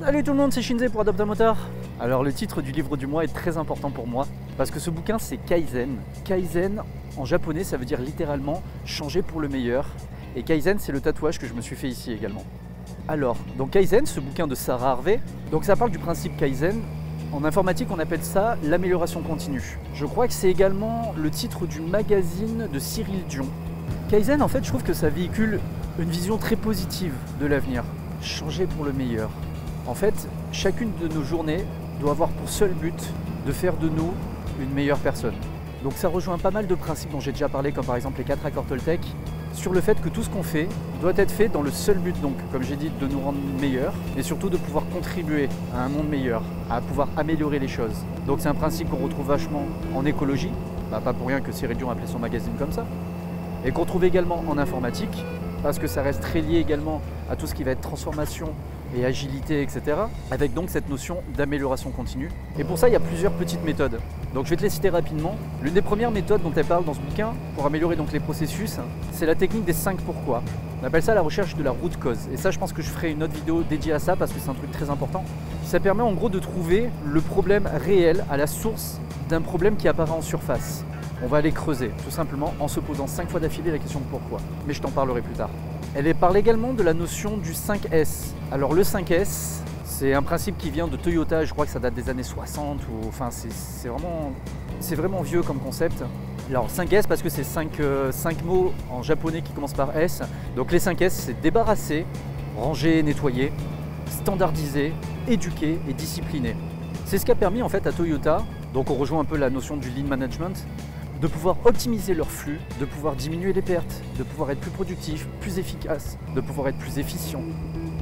Salut tout le monde, c'est Shinzé pour Adopt a Motor. Alors le titre du livre du mois est très important pour moi parce que ce bouquin c'est Kaizen. Kaizen en japonais ça veut dire littéralement changer pour le meilleur. Et Kaizen c'est le tatouage que je me suis fait ici également. Alors, donc Kaizen, ce bouquin de Sarah Harvey, donc ça parle du principe Kaizen. En informatique on appelle ça l'amélioration continue. Je crois que c'est également le titre du magazine de Cyril Dion. Kaizen en fait je trouve que ça véhicule une vision très positive de l'avenir. Changer pour le meilleur. En fait, chacune de nos journées doit avoir pour seul but de faire de nous une meilleure personne. Donc ça rejoint pas mal de principes dont j'ai déjà parlé, comme par exemple les 4 accords Toltec, sur le fait que tout ce qu'on fait doit être fait dans le seul but, donc comme j'ai dit, de nous rendre meilleurs, et surtout de pouvoir contribuer à un monde meilleur, à pouvoir améliorer les choses. Donc c'est un principe qu'on retrouve vachement en écologie, pas pour rien que Cyril Dion appelait son magazine comme ça, et qu'on trouve également en informatique, parce que ça reste très lié également à tout ce qui va être transformation et agilité, etc. Avec donc cette notion d'amélioration continue. Et pour ça, il y a plusieurs petites méthodes. Donc je vais te les citer rapidement. L'une des premières méthodes dont elle parle dans ce bouquin, pour améliorer donc les processus, c'est la technique des 5 pourquoi. On appelle ça la recherche de la root cause. Et ça, je pense que je ferai une autre vidéo dédiée à ça parce que c'est un truc très important. Ça permet en gros de trouver le problème réel à la source d'un problème qui apparaît en surface. On va aller creuser, tout simplement en se posant 5 fois d'affilée la question de pourquoi. Mais je t'en parlerai plus tard. Elle parle également de la notion du 5S. Alors le 5S, c'est un principe qui vient de Toyota, je crois que ça date des années 60, ou enfin c'est vraiment vieux comme concept. Alors 5S parce que c'est 5 mots en japonais qui commencent par S. Donc les 5S, c'est débarrasser, ranger, nettoyer, standardiser, éduquer et discipliner. C'est ce qui a permis en fait à Toyota, donc on rejoint un peu la notion du lean management, de pouvoir optimiser leur flux, de pouvoir diminuer les pertes, de pouvoir être plus productif, plus efficace, de pouvoir être plus efficient,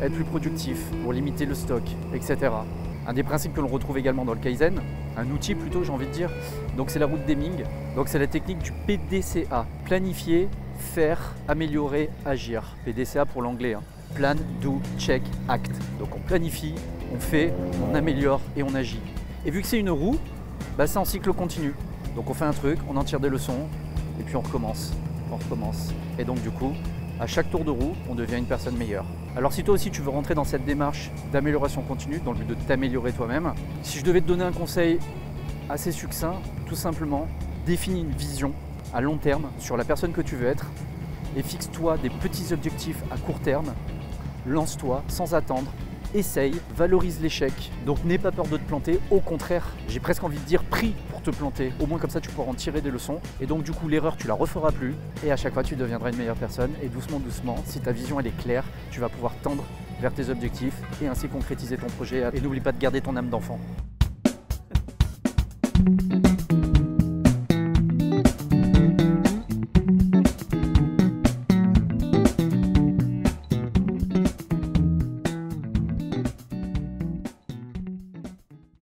être plus productif pour limiter le stock, etc. Un des principes que l'on retrouve également dans le Kaizen, un outil plutôt j'ai envie de dire, donc c'est la route Deming, donc c'est la technique du PDCA, planifier, faire, améliorer, agir. PDCA pour l'anglais, hein. Plan, do, check, act. Donc on planifie, on fait, on améliore et on agit. Et vu que c'est une roue, c'est en cycle continu. Donc on fait un truc, on en tire des leçons, et puis on recommence. Et donc du coup, à chaque tour de roue, on devient une personne meilleure. Alors si toi aussi tu veux rentrer dans cette démarche d'amélioration continue, dans le but de t'améliorer toi-même, si je devais te donner un conseil assez succinct, tout simplement, définis une vision à long terme sur la personne que tu veux être, et fixe-toi des petits objectifs à court terme, lance-toi sans attendre, essaye, valorise l'échec, donc n'aie pas peur de te planter, au contraire, j'ai presque envie de dire prie pour te planter, au moins comme ça tu pourras en tirer des leçons, et donc du coup l'erreur tu la referas plus, et à chaque fois tu deviendras une meilleure personne, et doucement, si ta vision elle est claire, tu vas pouvoir tendre vers tes objectifs, et ainsi concrétiser ton projet, et n'oublie pas de garder ton âme d'enfant.